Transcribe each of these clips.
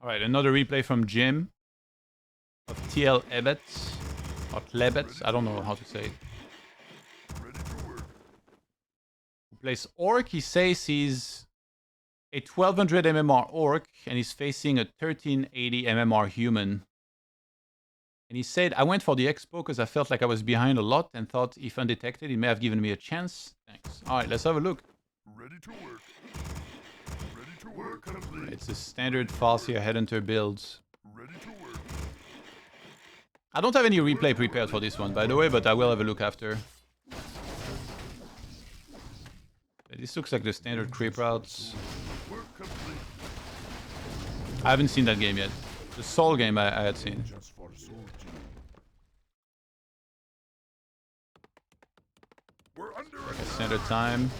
Alright, another replay from Jim of TLebbet. Or TLebbet, I don't know how to say it. Who plays Orc. He says he's a 1200 MMR Orc and he's facing a 1380 MMR human. And he said, I went for the expo because I felt like I was behind a lot and thought if undetected, it may have given me a chance. Thanks. Alright, let's have a look. Ready to work. Ready to work, complete. It's a standard Farseer Headhunter build. Ready to work. I don't have any replay prepared for this one, by the way, but I will have a look after. This looks like the standard creep routes. Work complete. I haven't seen that game yet. The Soul game I had seen. Just for soldier. We're under attack. Standard time.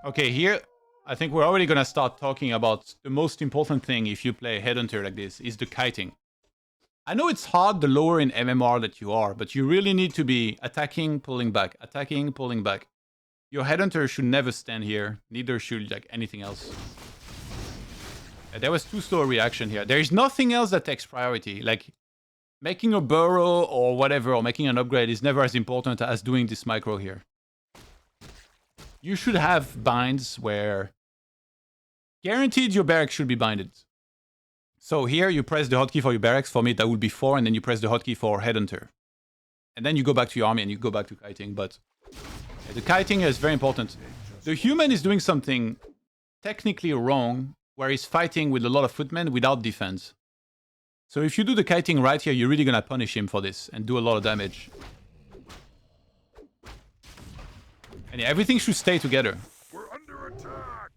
Okay, here I think we're already gonna start talking about the most important thing if you play Headhunter like this, is the kiting. I know it's hard the lower in MMR that you are, but you really need to be attacking, pulling back, attacking, pulling back. Your Headhunter should never stand here, neither should like anything else. There was too slow a reaction here. There is nothing else that takes priority. Like making a burrow or whatever, or making an upgrade is never as important as doing this micro here. You should have binds where guaranteed your barracks should be binded. So here you press the hotkey for your barracks. For me, that would be 4, and then you press the hotkey for Headhunter. And then you go back to your army and you go back to kiting. But the kiting is very important. The human is doing something technically wrong, where he's fighting with a lot of footmen without defense. So if you do the kiting right here, you're really gonna punish him for this and do a lot of damage. And yeah, everything should stay together. We're under attack.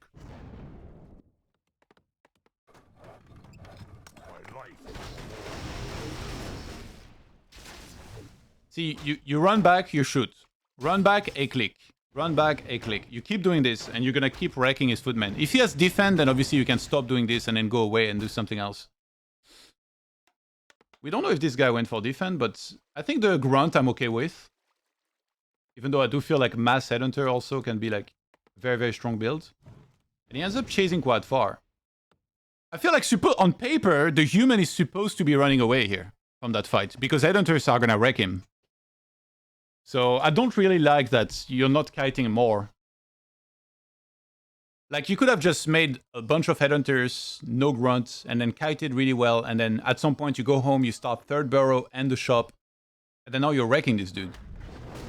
My life. See, you run back, you shoot. Run back, a click. Run back, a click. You keep doing this, and you're gonna keep wrecking his footmen. If he has defend, then obviously you can stop doing this and then go away and do something else. We don't know if this guy went for defend, but I think the grunt I'm okay with. Even though I do feel like mass Headhunter also can be like very, very strong build. And he ends up chasing quite far. I feel like on paper, the human is supposed to be running away here from that fight, because Headhunters are gonna wreck him. So I don't really like that you're not kiting more. Like you could have just made a bunch of Headhunters, no grunts, and then kited really well, and then at some point you go home, you start third burrow and the shop, and then now you're wrecking this dude.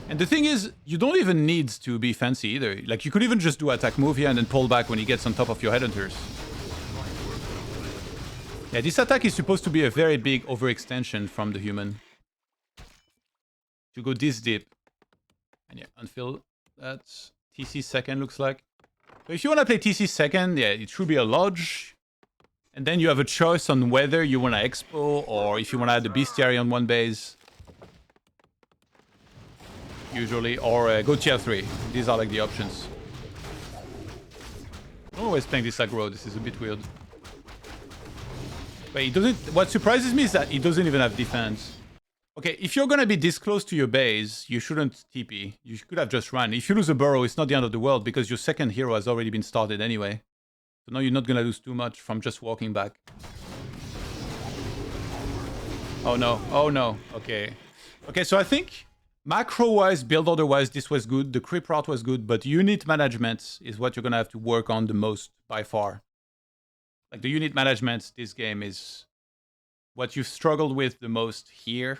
And the thing is, you don't even need to be fancy either. Like you could even just do attack move here and then pull back when he gets on top of your Headhunters. Yeah, this attack is supposed to be a very big overextension from the human. To go this deep. And yeah, unfill that. TC second looks like. So if you want to play TC second, yeah, it should be a lodge. And then you have a choice on whether you want to expo or if you want to add the bestiary on one base. Usually, or go tier 3. These are like the options. I'm always playing this aggro, this is a bit weird. But he doesn't. What surprises me is that he doesn't even have defense. Okay, if you're gonna be this close to your base, you shouldn't TP. You could have just run. If you lose a burrow, it's not the end of the world because your second hero has already been started anyway. So now you're not gonna lose too much from just walking back. Oh no, oh no, okay. Okay, so I think macro-wise, build order-wise, this was good. The creep route was good, but unit management is what you're gonna have to work on the most by far. Like the unit management, this game is what you've struggled with the most here.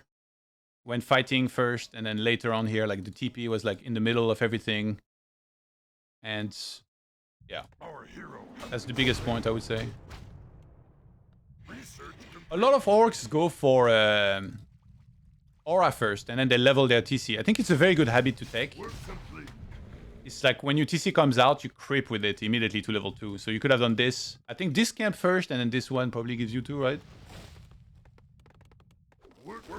When fighting first, and then later on here, like the TP was like in the middle of everything. And yeah, Our hero. that's the biggest point I would say. A lot of orcs go for aura first, and then they level their TC. I think it's a very good habit to take. Work complete. It's like when your TC comes out, you creep with it immediately to level 2. So you could have done this. I think this camp first, and then this one probably gives you 2, right?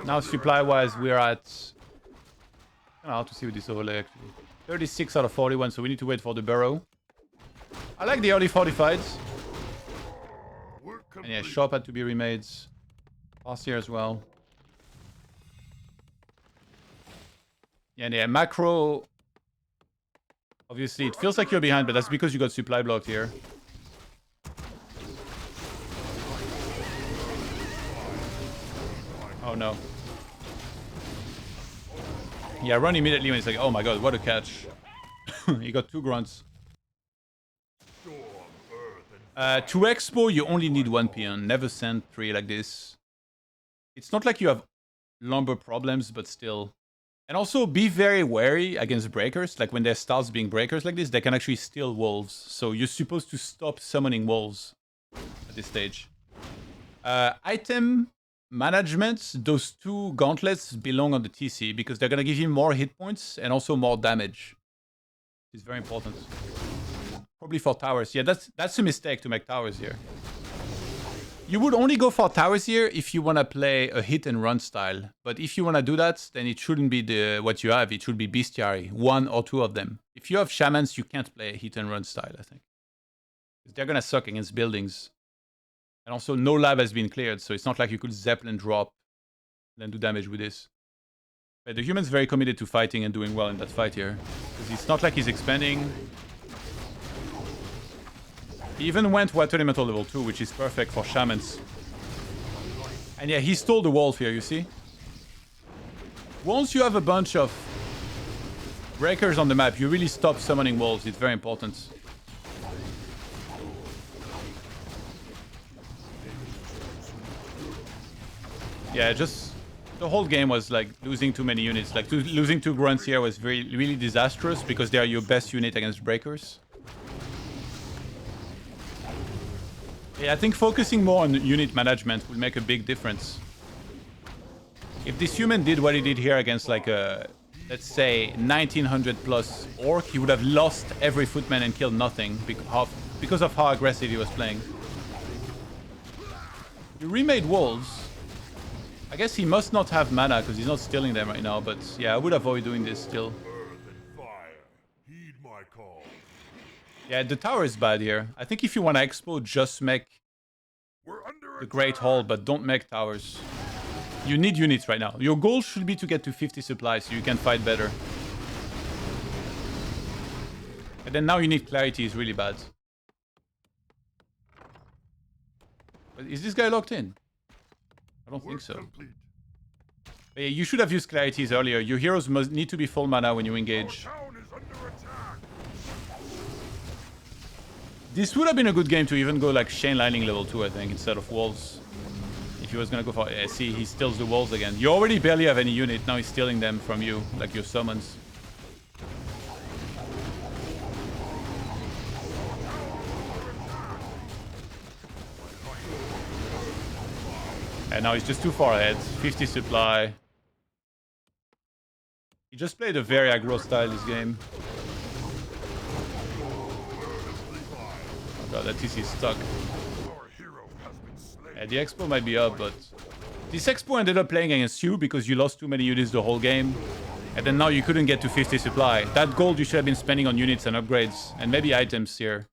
Now supply-wise, we're at... I don't know how to see with this overlay actually. 36 out of 41, so we need to wait for the burrow. I like the early fortifieds. And yeah, shop had to be remade. Last year as well. Yeah, and yeah, macro... Obviously, it feels like you're behind, but that's because you got supply blocked here. Oh no. Yeah, run immediately when it's like, oh my god, what a catch. He got 2 grunts. To expo, you only need 1 peon. Never send 3 like this. It's not like you have lumber problems, but still. And also be very wary against breakers. Like when there starts being breakers like this, they can actually steal wolves. So you're supposed to stop summoning wolves at this stage. Item management, those 2 gauntlets belong on the TC because they're gonna give you more hit points and also more damage. It's very important. Probably for towers. Yeah, that's a mistake to make towers here. You would only go for towers here if you want to play a hit and run style. But if you want to do that, then it shouldn't be what you have. It should be bestiary, 1 or 2 of them. If you have shamans, you can't play a hit and run style, I think. Because they're going to suck against buildings. And also, no lab has been cleared, so it's not like you could Zeppelin drop and then do damage with this. But the human's very committed to fighting and doing well in that fight here. Because it's not like he's expanding. He even went Water Elemental level 2, which is perfect for shamans. And yeah, he stole the wolf here, you see? Once you have a bunch of breakers on the map, you really stop summoning wolves. It's very important. Yeah, just the whole game was like losing too many units. Like losing 2 grunts here was really disastrous because they are your best unit against breakers. Yeah, I think focusing more on unit management will make a big difference. If this human did what he did here against like a, let's say, 1900 plus orc, he would have lost every footman and killed nothing because of how aggressive he was playing. You remade wolves. I guess he must not have mana because he's not stealing them right now, but yeah, I would avoid doing this still. Yeah, the tower is bad here. I think if you want to expo, just make the Great Hall, but don't make towers. You need units right now. Your goal should be to get to 50 supplies so you can fight better. And then now you need clarity is really bad. But is this guy locked in? I don't think so. But yeah, you should have used clarities earlier. Your heroes must need to be full mana when you engage. This would have been a good game to even go like Chain Lightning level 2, I think, instead of Wolves. If he was gonna go for... Yeah, see, he steals the Wolves again. You already barely have any unit, now he's stealing them from you, like your summons. And now he's just too far ahead. 50 supply. He just played a very aggro style this game. Oh god, that TC is stuck. Yeah, the expo might be up, but... This expo ended up playing against you because you lost too many units the whole game. And then now you couldn't get to 50 supply. That gold you should have been spending on units and upgrades. And maybe items here.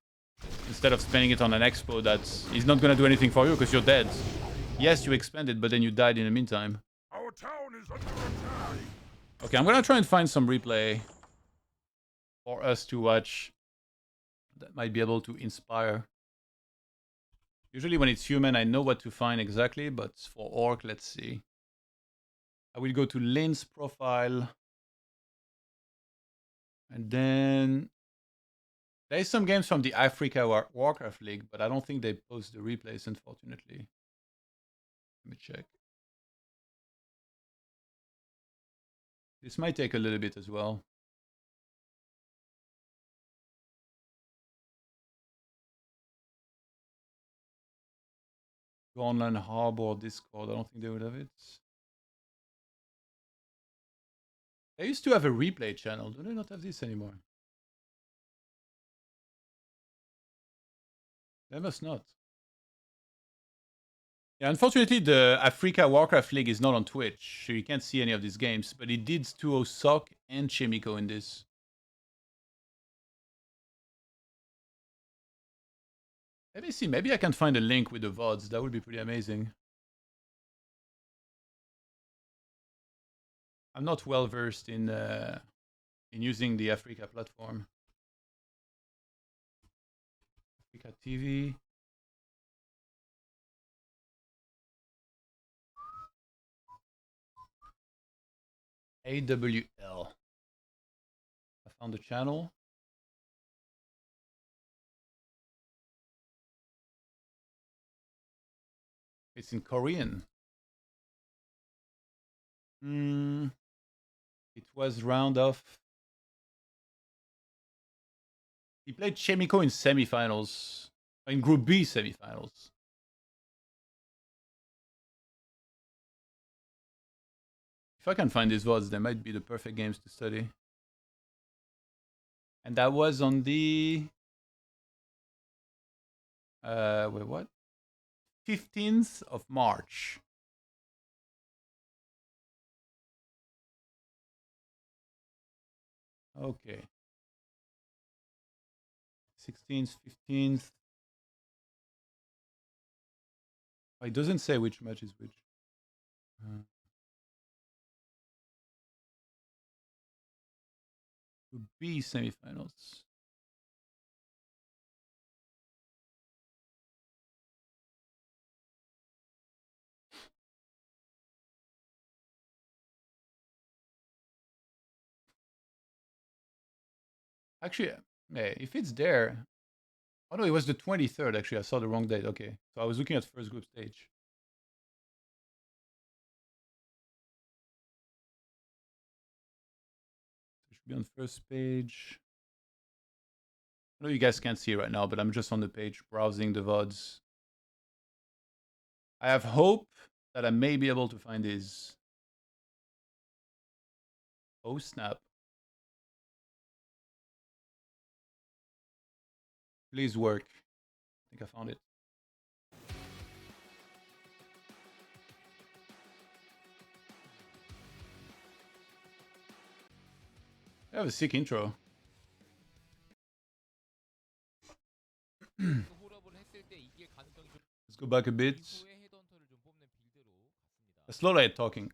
Instead of spending it on an expo that is not gonna do anything for you because you're dead. Yes, you expanded, but then you died in the meantime. Our town is under attack. Okay, I'm gonna try and find some replay for us to watch that might be able to inspire. Usually when it's human, I know what to find exactly, but for orc, let's see. I will go to Lynn's profile. And then there's some games from the Africa Warcraft League, but I don't think they post the replays, unfortunately. Let me check. This might take a little bit as well. Go online, Harbor, Discord. I don't think they would have it. They used to have a replay channel. Do they not have this anymore? They must not. Yeah, unfortunately, the Africa Warcraft League is not on Twitch, so you can't see any of these games. But it did 2-0 Sock and Chimico in this. Let me see. Maybe I can find a link with the VODs. That would be pretty amazing. I'm not well versed in using the Africa platform. Pika TV. AWL. I found the channel. It's in Korean. It was round off. He played Chemico in semifinals. In Group B semifinals. If I can find these VODs, they might be the perfect games to study. And that was on the... wait, what? 15th of March. Okay. 16th, 15th. Oh, it doesn't say which match is which. Group B semifinals. Actually, if it's there... Oh no, it was the 23rd, actually. I saw the wrong date. Okay. So I was looking at first group stage. It should be on first page. I know you guys can't see it right now, but I'm just on the page browsing the VODs. I have hope that I may be able to find his... Oh, snap. Please work. I think I found it. I have a sick intro. Let's go back a bit. Slowly at talking.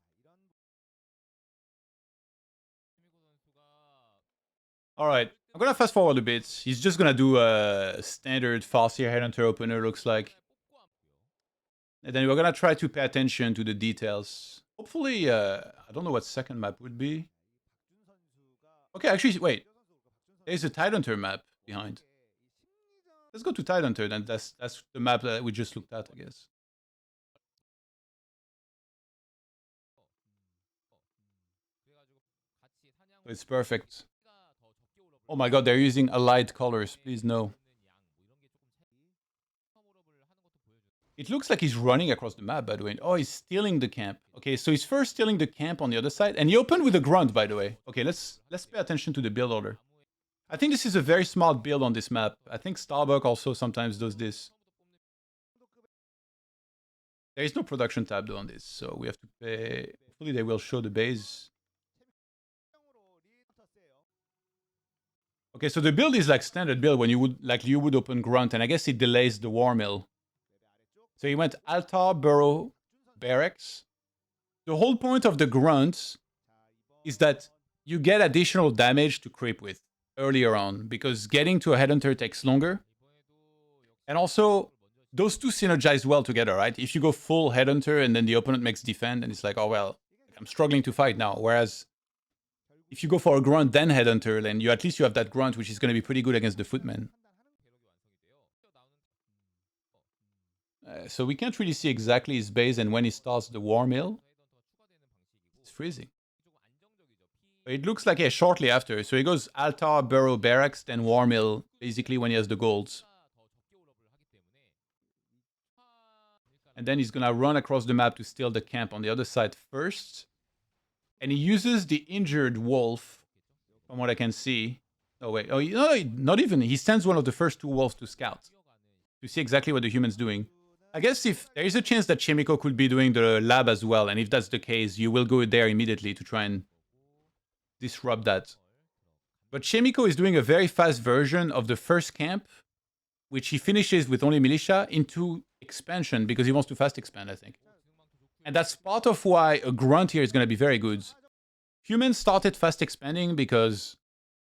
Alright, I'm gonna fast forward a bit. He's just gonna do a standard Farseer Headhunter opener, looks like. And then we're gonna try to pay attention to the details. Hopefully, I don't know what second map would be. Okay, actually, wait. There's a Tidehunter map behind. Let's go to Tidehunter, then that's the map that we just looked at, I guess. So it's perfect. Oh my god, they're using allied colors. Please no. It looks like he's running across the map, by the way. Oh, he's stealing the camp. Okay, so he's first stealing the camp on the other side. And he opened with a grunt, by the way. Okay, let's pay attention to the build order. I think this is a very smart build on this map. I think Starbuck also sometimes does this. There is no production tab though on this, so we have to pay... Hopefully they will show the base. Okay, so the build is like standard build when you would open grunt, and I guess it delays the war mill. So he went altar, burrow, barracks. The whole point of the grunt is that you get additional damage to creep with earlier on, because getting to a headhunter takes longer. And also, those two synergize well together, right? If you go full headhunter and then the opponent makes defend, and it's like, oh well, I'm struggling to fight now. Whereas if you go for a grunt then headhunter, then at least you have that grunt, which is going to be pretty good against the footman. So we can't really see exactly his base and when he starts the war mill. It's freezing. It looks like, yeah, shortly after. So he goes altar, burrow, barracks, then war mill, basically when he has the golds. And then he's gonna run across the map to steal the camp on the other side first. And he uses the injured wolf, from what I can see. Oh wait, oh no, not even. He sends one of the first two wolves to scout, to see exactly what the human's doing. I guess if there is a chance that Chemico could be doing the lab as well, and if that's the case, you will go there immediately to try and disrupt that. But Chemico is doing a very fast version of the first camp, which he finishes with only militia, into expansion, because he wants to fast expand, I think. And that's part of why a grunt here is going to be very good. Humans started fast expanding because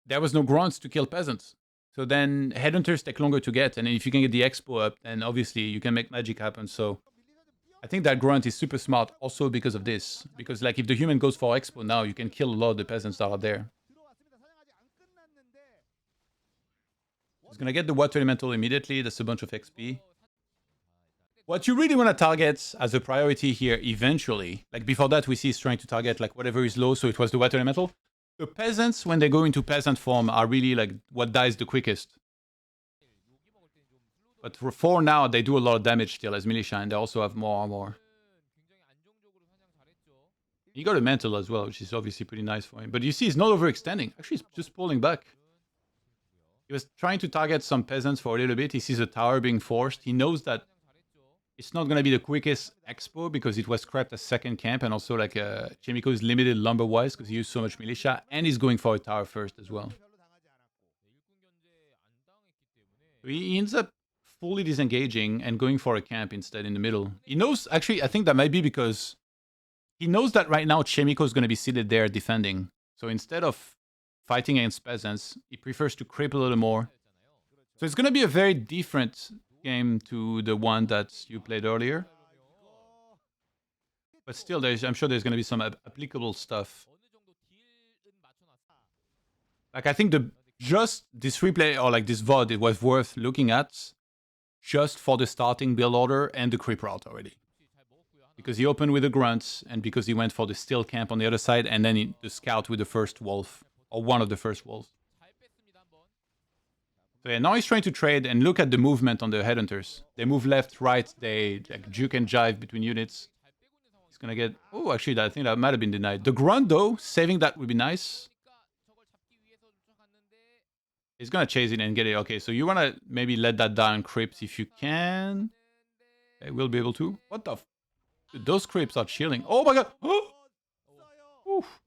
there was no grunts to kill peasants. So then Headhunters take longer to get, and if you can get the expo up, then obviously you can make magic happen. So I think that grunt is super smart also because of this. Because like if the human goes for expo now, you can kill a lot of the peasants that are there. He's gonna get the water elemental immediately. That's a bunch of XP. What you really want to target as a priority here eventually, like before that we see he's trying to target like whatever is low, so it was the water elemental. The peasants, when they go into peasant form, are really like what dies the quickest. But for now, they do a lot of damage still as militia, and they also have more armor. He got a mantle as well, which is obviously pretty nice for him. But you see, he's not overextending. Actually, he's just pulling back. He was trying to target some peasants for a little bit. He sees a tower being forced. He knows that it's not going to be the quickest expo because it was scrapped as second camp, and also like Chemico is limited lumber-wise because he used so much militia, and he's going for a tower first as well. So he ends up fully disengaging and going for a camp instead in the middle. He knows, actually, I think that might be because he knows that right now Chemico is going to be seated there defending. So instead of fighting against peasants, he prefers to creep a little more. So it's going to be a very different game to the one that you played earlier. But still, I'm sure there's going to be some applicable stuff. Like, I think just this replay, or like this VOD, it was worth looking at just for the starting build order and the creep route already. Because he opened with the grunts, and because he went for the steel camp on the other side, and then the scout with the first wolf, or one of the first wolves. So yeah, now he's trying to trade, and look at the movement on the headhunters. They move left, right, they like juke and jive between units. He's gonna get... Oh, actually, I think that might have been denied. The grunt, though, saving that would be nice. He's gonna chase it and get it. Okay, so you wanna maybe let that die on crypts if you can. Okay, we'll be able to. What the... Dude, those crypts are chilling. Oh my god! Oof.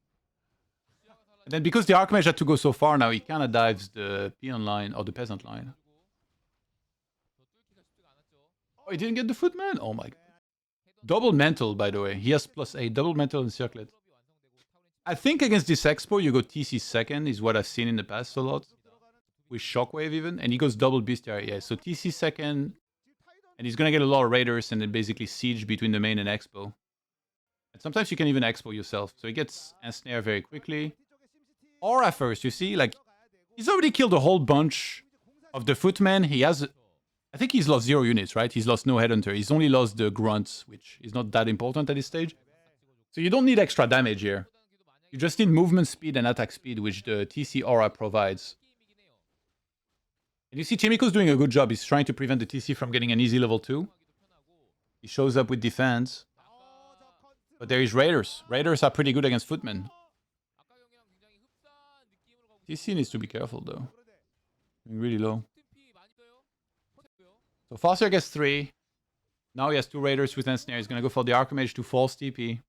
And then because the Archmage had to go so far now, he kind of dives the peon line or the peasant line. Oh, he didn't get the footman? Oh my god. Double mental, by the way. He has +8. Double mental and circlet. I think against this expo, you go TC second, is what I've seen in the past a lot. With Shockwave even. And he goes double bestiary. Yeah, so TC second. And he's going to get a lot of raiders and then basically siege between the main and expo. And sometimes you can even expo yourself. So he gets ensnare very quickly. Aura first, you see? Like, he's already killed a whole bunch of the footmen. He has... I think he's lost 0 units, right? He's lost no headhunter. He's only lost the grunts, which is not that important at this stage. So you don't need extra damage here. You just need movement speed and attack speed, which the TC Aura provides. And you see Chemico's doing a good job. He's trying to prevent the TC from getting an easy level 2. He shows up with defense. But there is Raiders. Raiders are pretty good against footmen. TC needs to be careful, though. Really low. So Farseer gets 3. Now he has 2 Raiders with Ensnare. He's going to go for the Archmage to force TP.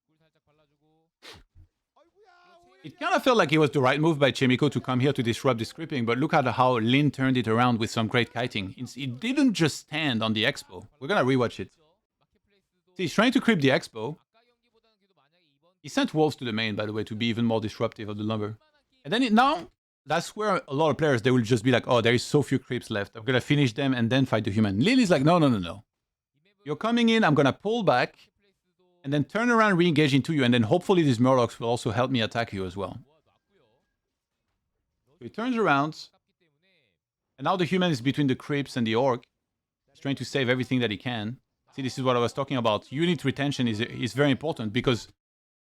It kind of felt like it was the right move by Chemico to come here to disrupt this creeping, but look at how Lin turned it around with some great kiting. It didn't just stand on the expo. We're going to rewatch it. See, he's trying to creep the expo. He sent wolves to the main, by the way, to be even more disruptive of the lumber. And then now, that's where a lot of players, they will just be like, oh, there is so few creeps left. I'm going to finish them and then fight the human. Lin is like, no, no, no, no. You're coming in, I'm going to pull back. And then turn around, re-engage into you, and then hopefully these Murlocs will also help me attack you as well. So he turns around, and now the human is between the creeps and the orc. He's trying to save everything that he can. See, this is what I was talking about. Unit retention is very important, because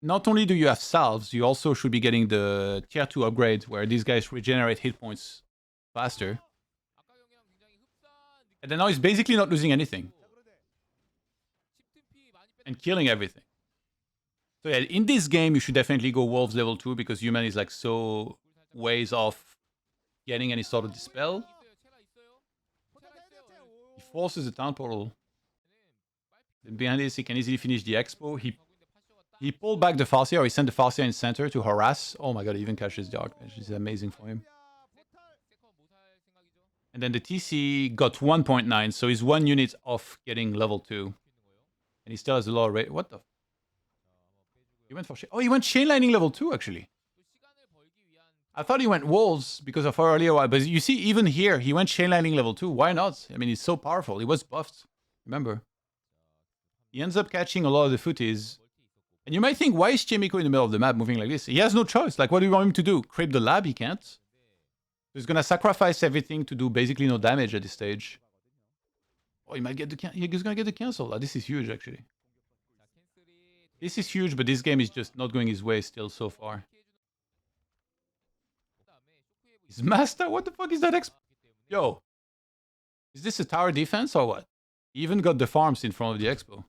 not only do you have salves, you also should be getting the tier 2 upgrade, where these guys regenerate hit points faster. And then now he's basically not losing anything. And killing everything. So yeah, in this game, you should definitely go Wolves level 2 because human is like so ways off getting any sort of dispel. He forces the town portal. Then behind this, he can easily finish the expo. He pulled back the Farseer, or he sent the Farseer in center to harass. Oh my god, he even catches the Archmage. This is amazing for him. And then the TC got 1.9, so he's 1 unit off getting level 2. And he still has a lot of rate. What the? He went for... Oh, he went chain lightning level 2, actually. I thought he went wolves because of our earlier one, but you see, even here, he went chain lightning level 2. Why not? I mean, he's so powerful. He was buffed. Remember. He ends up catching a lot of the footies. And you might think, why is Chimiko in the middle of the map moving like this? He has no choice. Like, what do you want him to do? Creep the lab? He can't. He's gonna sacrifice everything to do basically no damage at this stage. Oh, he might get the he's gonna get the cancel. Oh, this is huge, actually. This is huge, but this game is just not going his way still so far. His master? What the fuck is that Yo. Is this a tower defense or what? He even got the farms in front of the expo.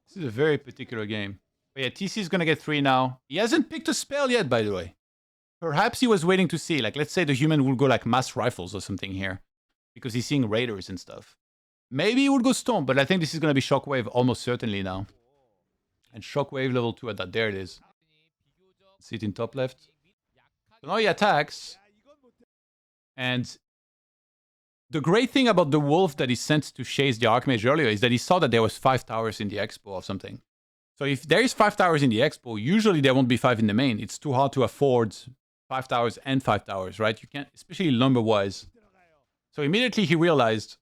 This is a very particular game. But yeah, TC is gonna get 3 now. He hasn't picked a spell yet, by the way. Perhaps he was waiting to see. Like, let's say the human will go like mass rifles or something here. Because he's seeing raiders and stuff. Maybe he would go storm, but I think this is gonna be shockwave almost certainly now. And shockwave level 2 at that. There it is. See it in top left. So now he attacks. And the great thing about the wolf that he sent to chase the Archmage earlier is that he saw that there was 5 towers in the expo or something. So if there is 5 towers in the expo, usually there won't be 5 in the main. It's too hard to afford 5 towers and 5 towers, right? You can't, especially number-wise. So immediately he realized,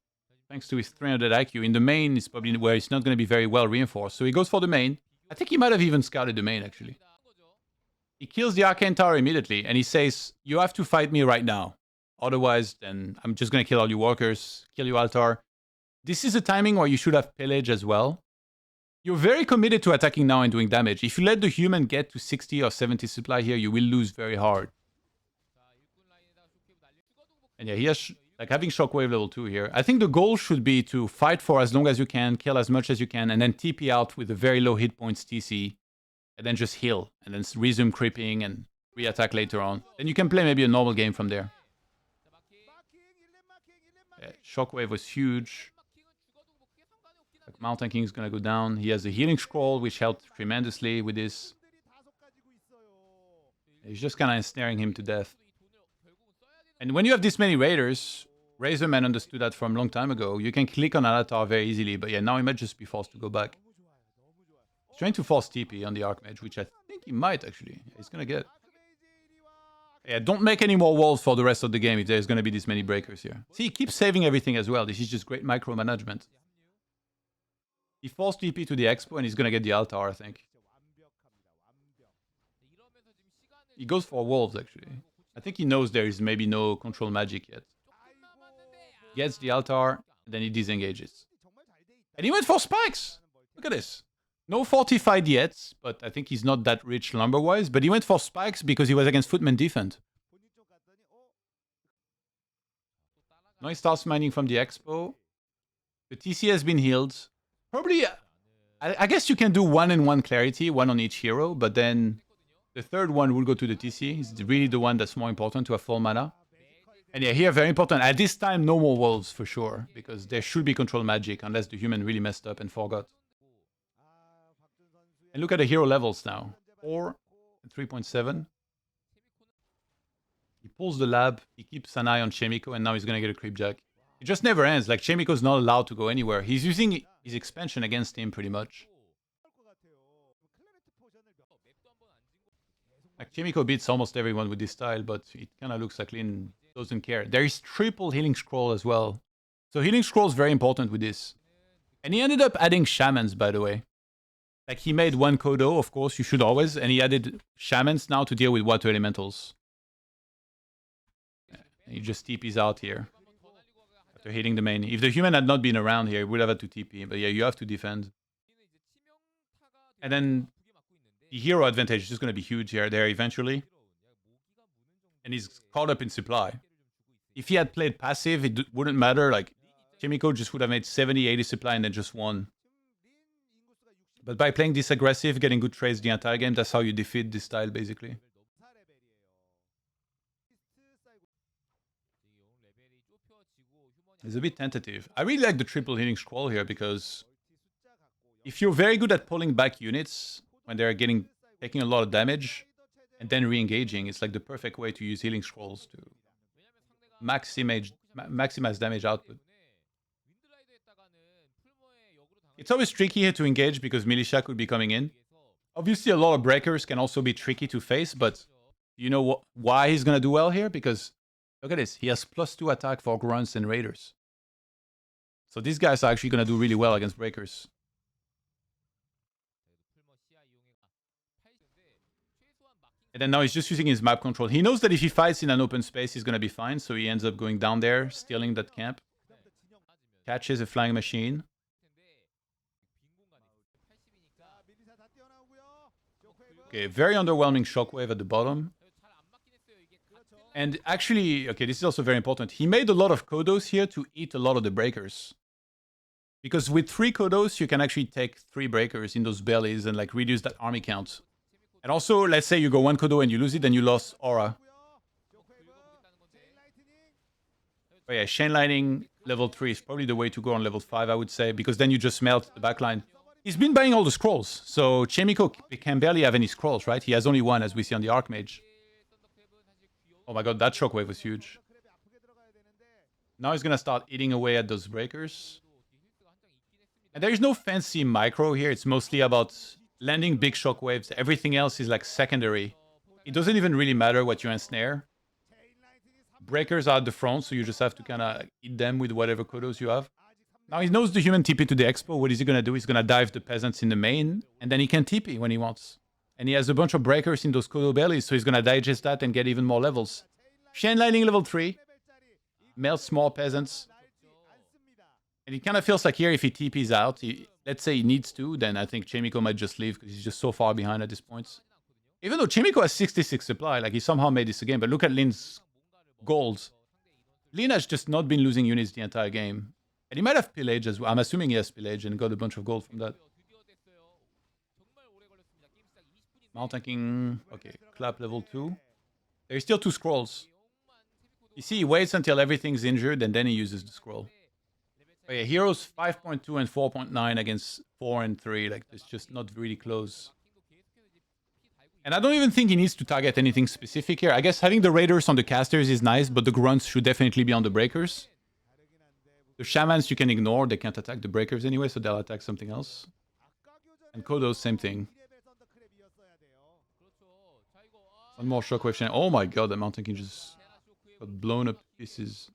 thanks to his 300 IQ, in the main is probably where it's not going to be very well reinforced. So he goes for the main. I think he might have even scouted the main, actually. He kills the Arcane Tower immediately, and he says, you have to fight me right now. Otherwise, then I'm just going to kill all your walkers, kill your altar. This is a timing where you should have pillage as well. You're very committed to attacking now and doing damage. If you let the human get to 60 or 70 supply here, you will lose very hard. And yeah, he has like having shockwave level 2 here. I think the goal should be to fight for as long as you can, kill as much as you can, and then TP out with a very low hit points TC. And then just heal, and then resume creeping and re-attack later on. Then you can play maybe a normal game from there. Yeah, shockwave was huge. Like Mountain King is gonna go down. He has a healing scroll, which helped tremendously with this. He's just kind of ensnaring him to death. And when you have this many raiders, Razorman understood that from a long time ago. You can click on Alatar very easily, but yeah, now he might just be forced to go back. He's trying to force TP on the Archmage, which I think he might actually. He's gonna get. Yeah, don't make any more walls for the rest of the game if there's gonna be this many breakers here. See, he keeps saving everything as well. This is just great micromanagement. He forced TP to the expo and he's gonna get the altar, I think. He goes for wolves actually. I think he knows there is maybe no control magic yet. Gets the altar, then he disengages. And he went for spikes! Look at this. No fortified yet, but I think he's not that rich lumber-wise. But he went for spikes because he was against Footman Defend. Now he starts mining from the expo. The TC has been healed. Probably, I guess you can do 1 and 1 clarity, 1 on each hero. But then the third one will go to the TC. It's really the one that's more important to have full mana. And yeah, here, very important. At this time, no more wolves for sure. Because there should be control magic unless the human really messed up and forgot. And look at the hero levels now. 4 and 3.7. He pulls the lab, he keeps an eye on Chemiko, and now he's gonna get a creep jack. It just never ends. Like, Chemiko's not allowed to go anywhere. He's using his expansion against him pretty much. Like, Chemiko beats almost everyone with this style, but it kind of looks like Lin doesn't care. There is triple healing scroll as well. So healing scroll is very important with this. And he ended up adding shamans, by the way. Like, he made 1 Kodo, of course, you should always, and he added shamans now to deal with water elementals. He just TP's out here. After hitting the main. If the human had not been around here, he would have had to TP, but yeah, you have to defend. And then the hero advantage is just going to be huge here, there eventually. And he's caught up in supply. If he had played passive, it wouldn't matter, like, Chemiko just would have made 70, 80 supply and then just won. But by playing this aggressive, getting good trades the entire game, that's how you defeat this style, basically. It's a bit tentative. I really like the triple healing scroll here, because if you're very good at pulling back units when they're taking a lot of damage, and then re-engaging, it's like the perfect way to use healing scrolls to maximize damage output. It's always tricky here to engage because militia could be coming in. Obviously, a lot of breakers can also be tricky to face, but you know why he's gonna do well here? Because look at this, he has +2 attack for grunts and raiders. So these guys are actually gonna do really well against breakers. And then now he's just using his map control. He knows that if he fights in an open space, he's gonna be fine. So he ends up going down there, stealing that camp. Catches a flying machine. Okay, very underwhelming shockwave at the bottom. And actually, okay, this is also very important. He made a lot of Kodos here to eat a lot of the breakers. Because with 3 Kodos, you can actually take 3 breakers in those bellies and like reduce that army count. And also, let's say you go 1 Kodo and you lose it, then you lost aura. Oh yeah, Chain Lightning level 3 is probably the way to go on level 5, I would say, because then you just melt the backline. He's been buying all the scrolls, so Chemico can barely have any scrolls, right? He has only 1, as we see on the Archmage. Oh my god, that shockwave was huge. Now he's gonna start eating away at those breakers. And there is no fancy micro here, it's mostly about landing big shockwaves. Everything else is like secondary. It doesn't even really matter what you ensnare. Breakers are at the front, so you just have to kind of eat them with whatever Kodos you have. Now he knows the human TP to the expo. What is he going to do? He's going to dive the peasants in the main, and then he can TP when he wants. And he has a bunch of breakers in those Kodo bellies, so he's going to digest that and get even more levels. Chain Lightning level 3. Melts more peasants. And it kind of feels like here, if he TPs out, let's say he needs to, then I think Chemico might just leave because he's just so far behind at this point. Even though Chemico has 66 supply, like he somehow made this a game. But look at Lin's gold. Lin has just not been losing units the entire game. And he might have pillage as well. I'm assuming he has pillage and got a bunch of gold from that. Mount tanking. Okay, clap level 2. There's still 2 scrolls. You see, he waits until everything's injured and then he uses the scroll. Oh yeah, heroes 5.2 and 4.9 against 4 and 3. Like, it's just not really close. And I don't even think he needs to target anything specific here. I guess having the raiders on the casters is nice, but the grunts should definitely be on the breakers. The shamans you can ignore. They can't attack the breakers anyway, so they'll attack something else. And Kodos, same thing. One more shockwave chain. Oh my god, that mountain king just got blown up to pieces.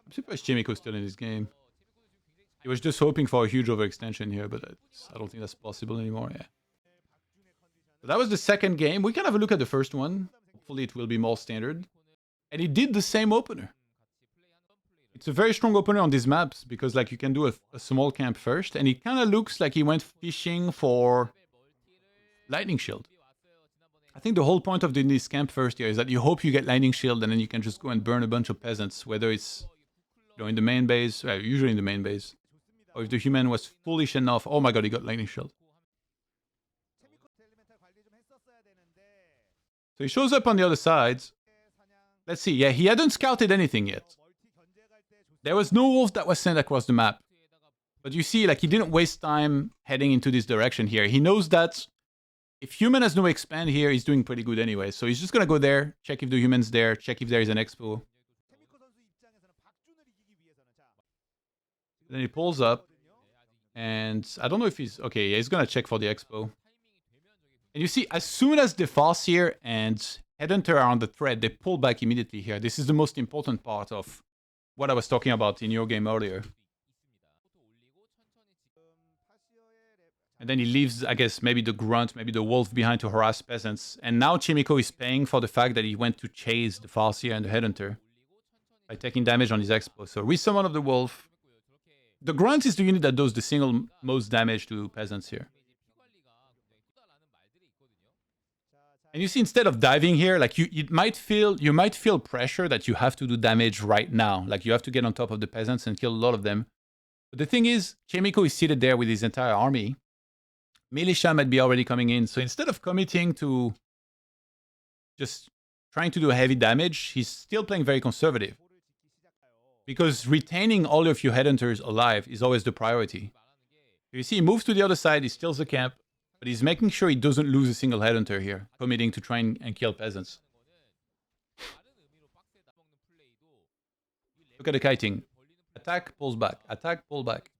I'm surprised Chemico's still in this game. He was just hoping for a huge overextension here, but I don't think that's possible anymore. Yeah. So that was the second game. We can have a look at the first one. Hopefully it will be more standard. And he did the same opener. It's a very strong opener on these maps because like you can do a small camp first, and it kind of looks like he went fishing for Lightning Shield. I think the whole point of doing this camp first here is that you hope you get Lightning Shield and then you can just go and burn a bunch of peasants, whether it's in the main base, usually in the main base, or if the human was foolish enough. Oh my god, he got Lightning Shield. So he shows up on the other side. Let's see. Yeah, he hadn't scouted anything yet. There was no wolf that was sent across the map. But you see, like, he didn't waste time heading into this direction here. He knows that if human has no expand here, he's doing pretty good anyway. So he's just going to go there, check if the human's there, check if there is an expo. Then he pulls up. And I don't know if he's... Okay, yeah, he's going to check for the expo. And you see, as soon as the Farseer and Headhunter are on the thread, they pull back immediately here. This is the most important part of what I was talking about in your game earlier. And then he leaves, I guess, maybe the grunt, maybe the wolf behind to harass peasants. And now Chimico is paying for the fact that he went to chase the Farseer and the Headhunter by taking damage on his expo. So resummon of the wolf. The grunt is the unit that does the single most damage to peasants here. And you see, instead of diving here, like you might feel pressure that you have to do damage right now. Like you have to get on top of the peasants and kill a lot of them. But the thing is, Chemico is seated there with his entire army. Militia might be already coming in. So instead of committing to just trying to do heavy damage, he's still playing very conservative. Because retaining all of your headhunters alive is always the priority. You see, he moves to the other side, he steals the camp. But he's making sure he doesn't lose a single headhunter here, committing to try and kill peasants. Look at the kiting. Attack, pulls back. Attack, pull back.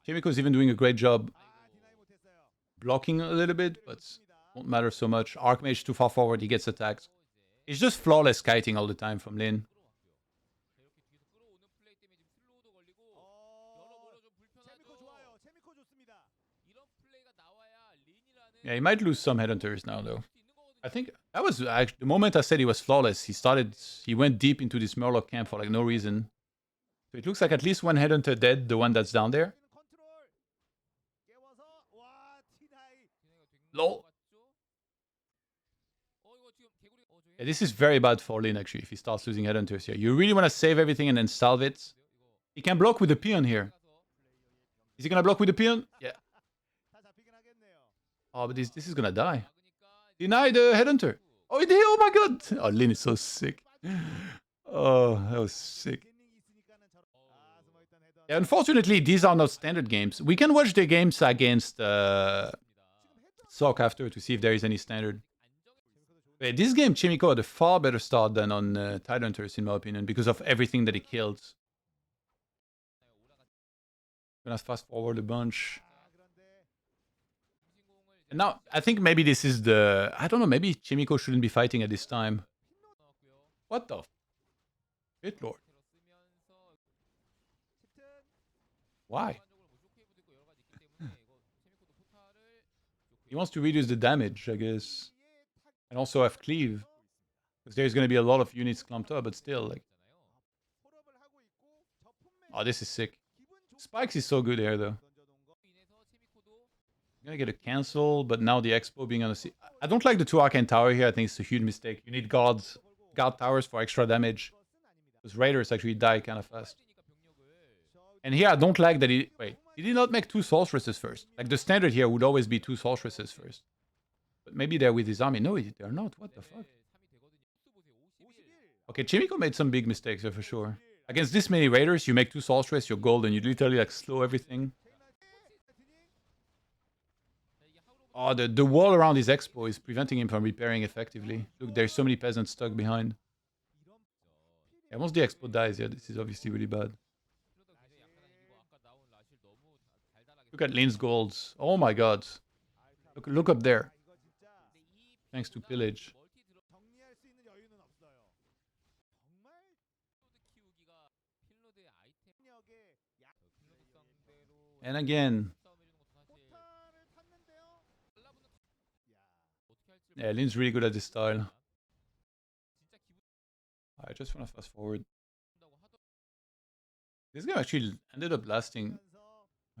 Chemico's even doing a great job blocking a little bit, but won't matter so much. Archmage too far forward, he gets attacked. It's just flawless kiting all the time from Lin. Yeah, he might lose some headhunters now, though. I think that was actually the moment I said he was flawless. He went deep into this Murloc camp for like no reason. So it looks like at least one headhunter dead, the one that's down there. Lol. Yeah, this is very bad for Lin, actually, if he starts losing headhunters here. You really want to save everything and then salve it. He can block with the peon here. Is he going to block with the peon? Yeah. Oh, but this is going to die. Deny the headhunter. Oh, he did. Oh my god. Oh, Lin is so sick. Oh, that was sick. Yeah, unfortunately, these are not standard games. We can watch the games against Sock after to see if there is any standard. Wait, this game, Chimiko had a far better start than on Tidehunters, in my opinion, because of everything that he killed. Gonna fast forward a bunch. And now, I think maybe this is the... I don't know, maybe Chimiko shouldn't be fighting at this time. What the... Good lord. Why? He wants to reduce the damage, I guess. And also have cleave. Because there's going to be a lot of units clumped up, but still, like... Oh, this is sick. Spikes is so good here, though. I'm gonna get a cancel, but now the expo being on the sea. I don't like the 2 Arcane Tower here. I think it's a huge mistake. You need guard towers for extra damage. Because Raiders actually die kind of fast. And here I don't like that he... Wait, did he not make 2 Sorceresses first? Like the standard here would always be 2 Sorceresses first. But maybe they're with his army. No, they're not. What the fuck? Okay, Chimiko made some big mistakes here for sure. Against this many Raiders, you make 2 Sorceress, you're golden. You literally like slow everything. Oh, the wall around his expo is preventing him from repairing effectively. Look, there's so many peasants stuck behind. Yeah, once the expo dies, yeah, this is obviously really bad. Look at Lin's golds. Oh my god. Look up there. Thanks to pillage. And again. Yeah, Lin's really good at this style. I just want to fast forward. This game actually ended up lasting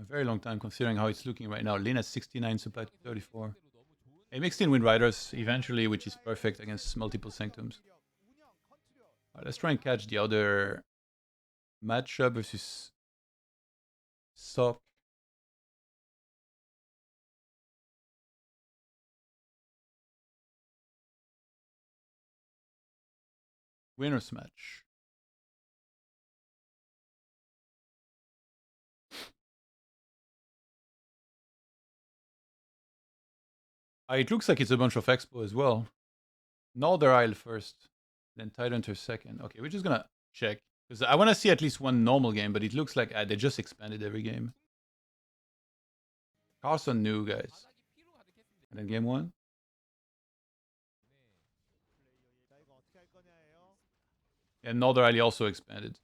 a very long time considering how it's looking right now. Lin has 69 supply to 34. He mixed in Wind Riders eventually, which is perfect against multiple Sanctums. Alright, let's try and catch the other matchup versus Sock. Winners match. It looks like it's a bunch of Expo as well. Northern Isle first, then Tidehunter second. Okay, we're just gonna check. Because I want to see at least one normal game, but it looks like they just expanded every game. Carson new, guys. And then game 1. And Northern Isle also expanded.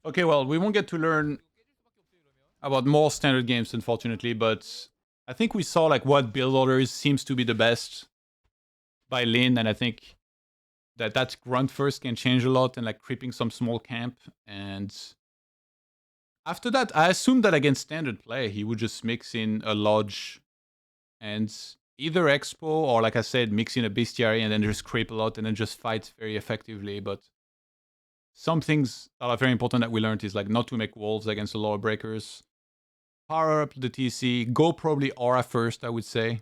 Okay, well, we won't get to learn about more standard games, unfortunately, but I think we saw like what build orders seems to be the best by Lin, and I think that grunt first can change a lot and like creeping some small camp. And after that, I assume that against standard play, he would just mix in a lodge and either expo or, like I said, mix in a bestiary and then just creep a lot and then just fight very effectively. But some things that are very important that we learned is like not to make walls against the law breakers. Power up the TC. Go probably aura first, I would say.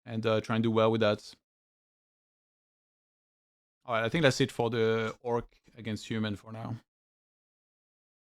And try and do well with that. Alright, I think that's it for the orc against human for now.